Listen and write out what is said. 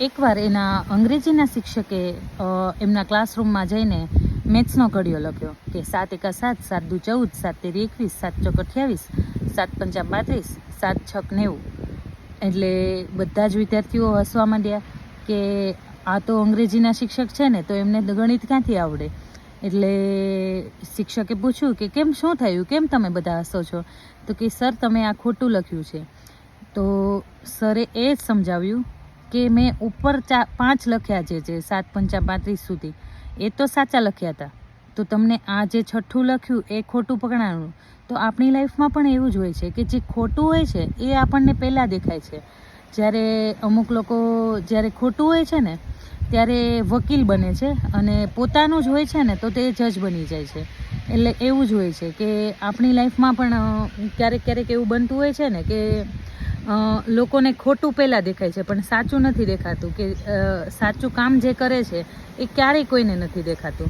એકવાર એના અંગ્રેજીના શિક્ષકે એમના ક્લાસરૂમમાં જઈને મેથ્સનો ઘડિયો લખ્યો કે 7 એકા 7, 7 દુ 14, 7 તેરી 21, 7 ચોક 28, 7 પંચા 32, 7 છક 90. એટલે બધા જ વિદ્યાર્થીઓ હસવા માંડ્યા કે આ તો અંગ્રેજીના શિક્ષક છે ને, તો એમને ગણિત ક્યાંથી આવડે. એટલે શિક્ષકે પૂછ્યું કે કેમ, શું થયું, કેમ તમે બધા હસો છો? તો કે સર, તમે આ ખોટું લખ્યું છે. તો સરે એ જ સમજાવ્યું કે મેં ઉપર 5 લખ્યા છે, જે 7 પંચા 35 સુધી, એ તો સાચા લખ્યા હતા. તો તમને આ જે છઠ્ઠું લખ્યું એ ખોટું પકડાણું. તો આપણી લાઈફમાં પણ એવું જ હોય છે કે જે ખોટું હોય છે એ આપણને પહેલાં દેખાય છે. જ્યારે અમુક લોકો જ્યારે ખોટું હોય છે ને ત્યારે વકીલ બને છે, અને પોતાનું જ હોય છે ને તો તે જજ બની જાય છે. એટલે એવું જ હોય છે કે આપણી લાઈફમાં પણ ક્યારેક ક્યારેક એવું બનતું હોય છે ને કે લોકોને ખોટું પહેલાં દેખાય છે, પણ સાચું નથી દેખાતું, કે સાચું કામ જે કરે છે એ ક્યારેય કોઈને નથી દેખાતું.